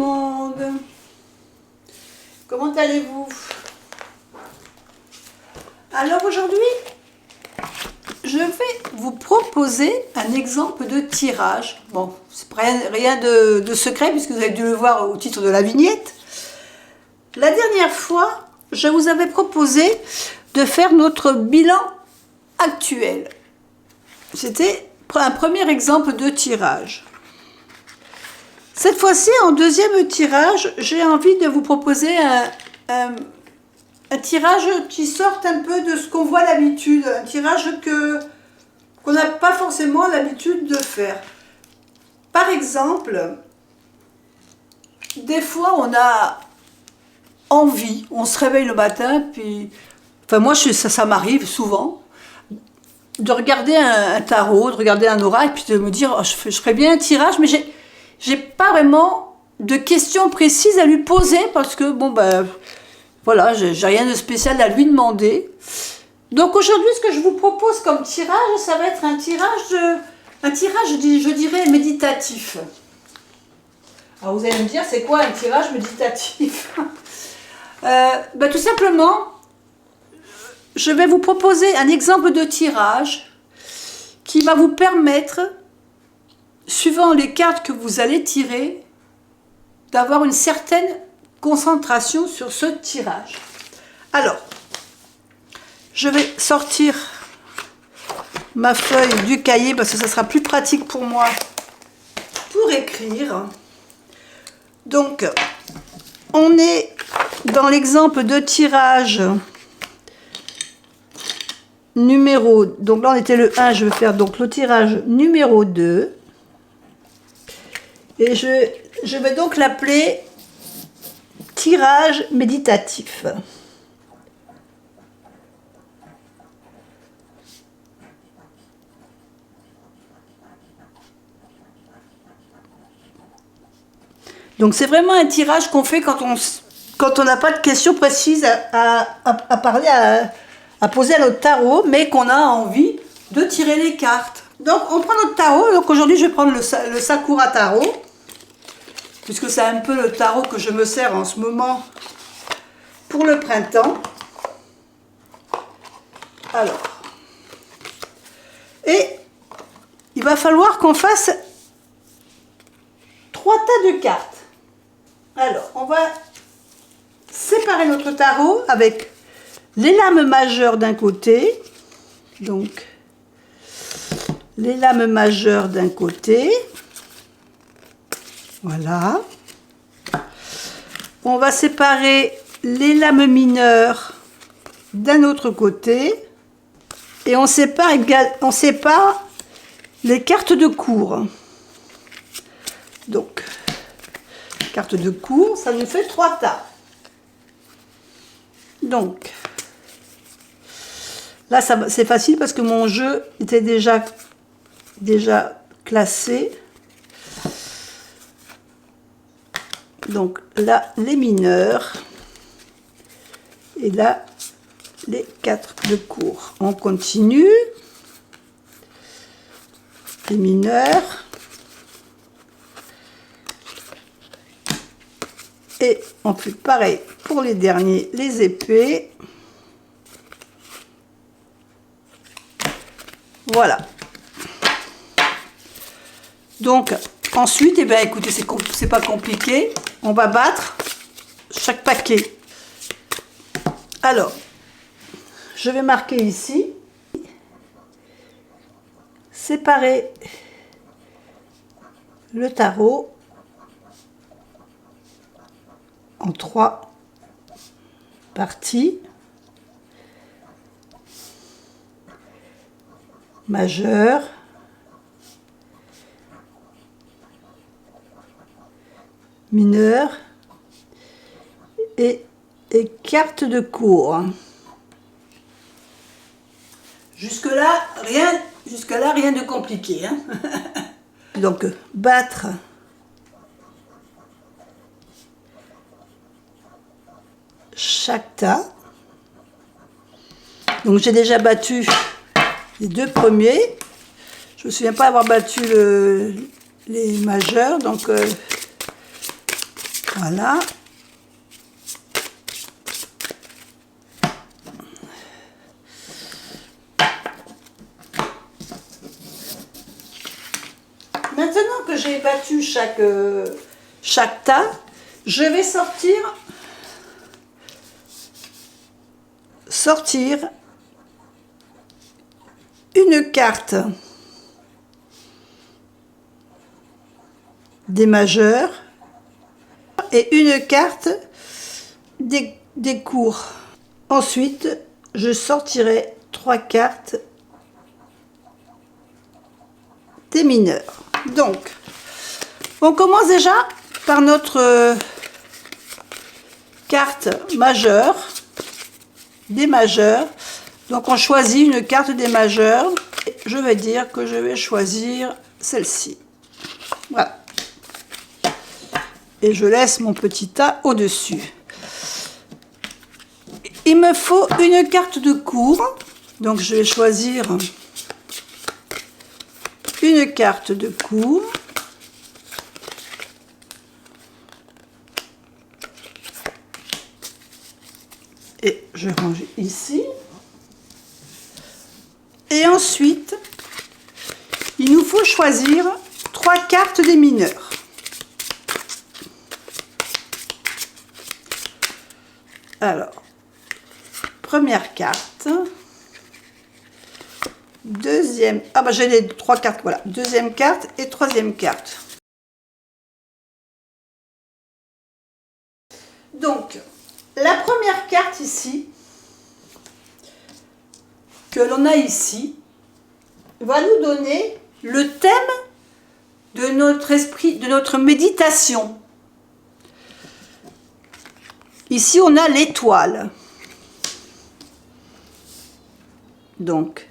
monde. Comment allez-vous? Alors aujourd'hui, je vais vous proposer un exemple de tirage. Bon, c'est rien de secret puisque vous avez dû le voir au titre de la vignette. La dernière fois, je vous avais proposé de faire notre bilan actuel. C'était un premier exemple de tirage. Cette fois-ci, en deuxième tirage, j'ai envie de vous proposer un tirage qui sorte un peu de ce qu'on voit d'habitude, un tirage qu'on n'a pas forcément l'habitude de faire. Par exemple, des fois on a envie, on se réveille le matin, puis, enfin moi ça m'arrive souvent, de regarder un tarot, de regarder un oracle, puis de me dire oh, je ferais bien un tirage, mais j'ai pas vraiment de questions précises à lui poser parce que bon ben voilà, j'ai rien de spécial à lui demander. Donc aujourd'hui, ce que je vous propose comme tirage, ça va être un tirage, je dirais, méditatif. Alors vous allez me dire, c'est quoi un tirage méditatif? Tout simplement, je vais vous proposer un exemple de tirage qui va vous permettre, suivant les cartes que vous allez tirer, d'avoir une certaine concentration sur ce tirage. Alors, je vais sortir ma feuille du cahier parce que ça sera plus pratique pour moi pour écrire. Donc, on est dans l'exemple de tirage numéro, donc là on était le 1, je vais faire donc le tirage numéro 2 et je vais donc l'appeler tirage méditatif. Donc c'est vraiment un tirage qu'on fait quand on n'a pas de questions précises à parler, à poser à notre tarot, mais qu'on a envie de tirer les cartes. Donc on prend notre tarot, donc aujourd'hui je vais prendre le Sakura Tarot, puisque c'est un peu le tarot que je me sers en ce moment pour le printemps. Alors, et il va falloir qu'on fasse 3 tas de cartes. Alors, on va séparer notre tarot avec les lames majeures d'un côté, donc les lames majeures d'un côté, voilà. On va séparer les lames mineures d'un autre côté et on sépare les cartes de cour. Donc, carte de cour, ça nous fait 3 tas. Donc, là, c'est facile parce que mon jeu était déjà classé. Donc là, les mineurs. Et là, les 4 de cour. On continue. Les mineurs. Et on fait pareil pour les derniers, les épées. Voilà. Donc, ensuite, eh bien, écoutez, c'est pas compliqué. On va battre chaque paquet. Alors, je vais marquer ici. Séparer le tarot en 3 parties. Majeure, mineure et carte de cour. Jusque-là, rien de compliqué. Hein. Donc, battre chaque tas. Donc, j'ai déjà battu les 2 premiers. Je ne me souviens pas avoir battu les majeurs, donc Voilà. Maintenant que j'ai battu chaque tas, je vais sortir une carte des majeurs et une carte des cours. Ensuite, je sortirai 3 cartes des mineurs. Donc, on commence déjà par notre carte majeure, des majeurs. Donc, on choisit une carte des majeurs. Je vais dire que je vais choisir celle-ci. Voilà. Et je laisse mon petit tas au-dessus. Il me faut une carte de cours. Donc, je vais choisir une carte de cours. Et je range ici. Et ensuite, il nous faut choisir 3 cartes des mineurs. Alors, première carte. Deuxième, ah bah j'ai les 3 cartes, voilà. Deuxième carte et troisième carte. Donc, la première carte ici, que l'on a ici, va nous donner le thème de notre esprit, de notre méditation. Ici, on a l'étoile. Donc,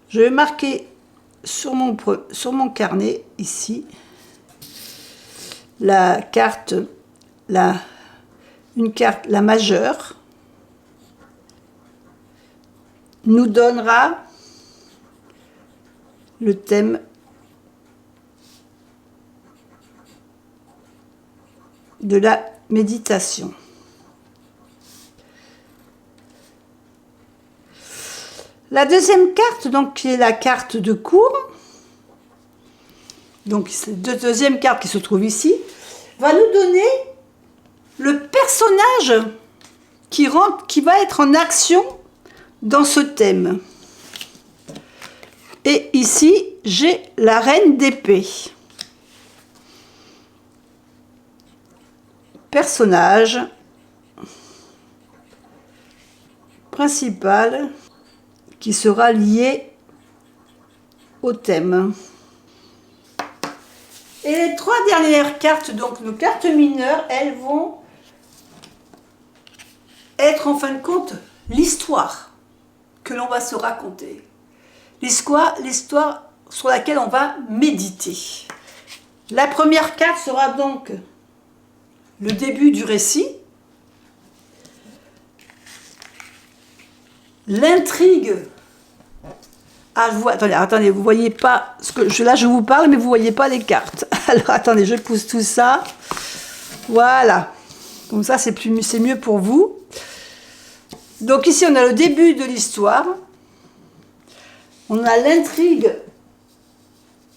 je vais marquer sur mon carnet, ici, la carte, une carte, la majeure, nous donnera le thème de la méditation. La deuxième carte, donc, qui est la carte de cours, donc c'est la deuxième carte qui se trouve ici, va nous donner le personnage qui va être en action dans ce thème. Et ici, j'ai la reine d'épée. Personnage principal qui sera lié au thème. Et les 3 dernières cartes, donc nos cartes mineures, elles vont être en fin de compte l'histoire que l'on va se raconter. L'histoire sur laquelle on va méditer. La première carte sera donc le début du récit, l'intrigue. Ah, attendez, vous voyez pas ce que là je vous parle, mais vous voyez pas les cartes. Alors attendez, je pousse tout ça. Voilà. Comme ça, c'est mieux pour vous. Donc ici, on a le début de l'histoire. On a l'intrigue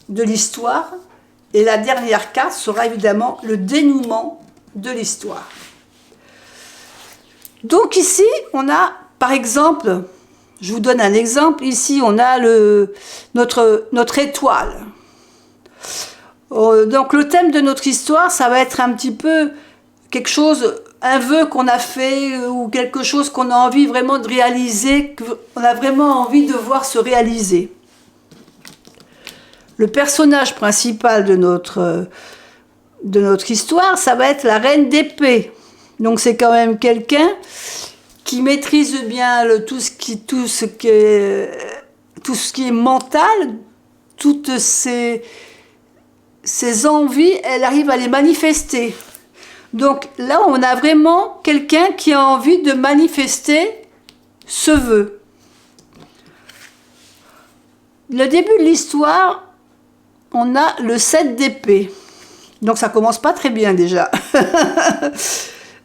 de l'histoire. Et la dernière carte sera évidemment le dénouement de l'histoire. Donc ici, on a, par exemple, je vous donne un exemple. Ici, on a notre étoile. Donc le thème de notre histoire, ça va être un petit peu quelque chose, un vœu qu'on a fait ou quelque chose qu'on a envie vraiment de réaliser, qu'on a vraiment envie de voir se réaliser. Le personnage principal de notre histoire, ça va être la reine d'épée. Donc c'est quand même quelqu'un qui maîtrise bien tout ce qui est mental, toutes ses envies, elle arrive à les manifester. Donc là, on a vraiment quelqu'un qui a envie de manifester ce vœu. Le début de l'histoire, on a le 7 d'épée. Donc ça commence pas très bien déjà.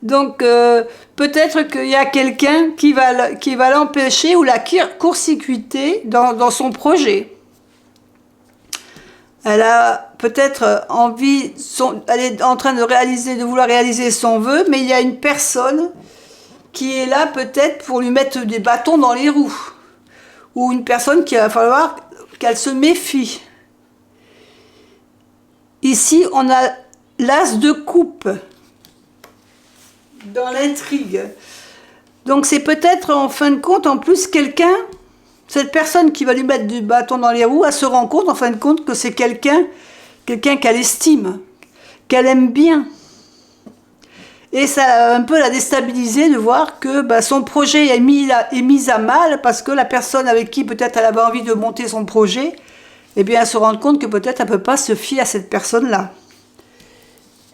Donc peut-être qu'il y a quelqu'un qui va l'empêcher ou la court-circuiter dans son projet. Elle a peut-être envie, elle est en train de vouloir réaliser son vœu, mais il y a une personne qui est là peut-être pour lui mettre des bâtons dans les roues. Ou une personne qu'il va falloir qu'elle se méfie. Ici, on a l'as de coupe dans l'intrigue. Donc c'est peut-être en fin de compte, en plus, cette personne qui va lui mettre du bâton dans les roues, elle se rend compte en fin de compte que c'est quelqu'un qu'elle estime, qu'elle aime bien. Et ça a un peu la déstabiliser de voir que son projet est mis à mal parce que la personne avec qui peut-être elle avait envie de monter son projet, eh bien elle se rend compte que peut-être elle ne peut pas se fier à cette personne-là.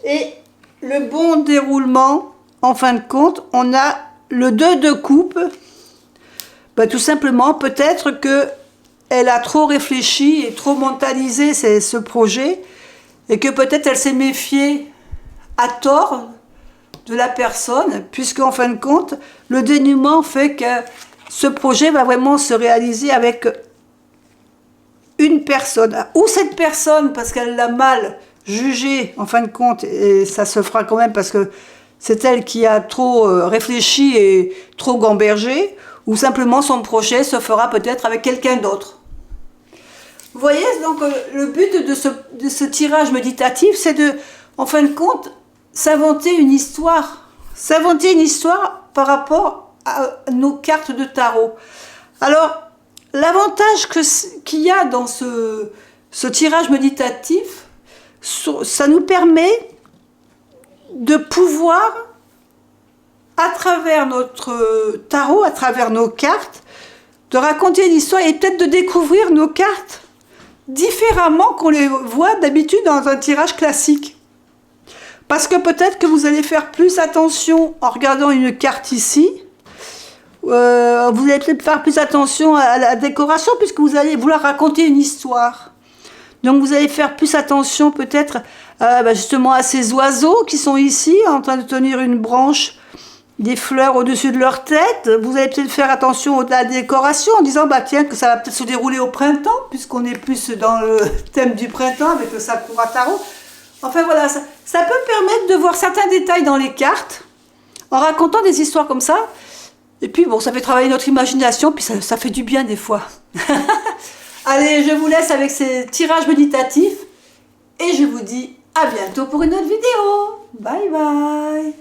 Et le bon déroulement, en fin de compte, on a le 2 de coupe. Tout simplement, peut-être qu'elle a trop réfléchi et trop mentalisé ce projet et que peut-être elle s'est méfiée à tort de la personne, puisqu'en fin de compte, le dénouement fait que ce projet va vraiment se réaliser avec une personne. Ou cette personne, parce qu'elle l'a mal jugé, en fin de compte, et ça se fera quand même parce que c'est elle qui a trop réfléchi et trop gambergé, ou simplement son projet se fera peut-être avec quelqu'un d'autre. Vous voyez, donc le but de ce tirage méditatif, c'est de, en fin de compte, s'inventer une histoire. S'inventer une histoire par rapport à nos cartes de tarot. Alors, l'avantage qu'il y a dans ce tirage méditatif, ça nous permet de pouvoir, à travers notre tarot, à travers nos cartes, de raconter une histoire et peut-être de découvrir nos cartes différemment qu'on les voit d'habitude dans un tirage classique. Parce que peut-être que vous allez faire plus attention en regardant une carte ici. Vous allez peut-être faire plus attention à la décoration puisque vous allez vouloir raconter une histoire. Donc vous allez faire plus attention peut-être justement à ces oiseaux qui sont ici en train de tenir une branche, des fleurs au-dessus de leur tête. Vous allez peut-être faire attention à la décoration en disant tiens que ça va peut-être se dérouler au printemps puisqu'on est plus dans le thème du printemps avec le Sakura Tarot. Enfin voilà, ça peut permettre de voir certains détails dans les cartes en racontant des histoires comme ça. Et puis bon, ça fait travailler notre imagination, puis ça fait du bien des fois. Allez, je vous laisse avec ces tirages méditatifs et je vous dis à bientôt pour une autre vidéo. Bye bye.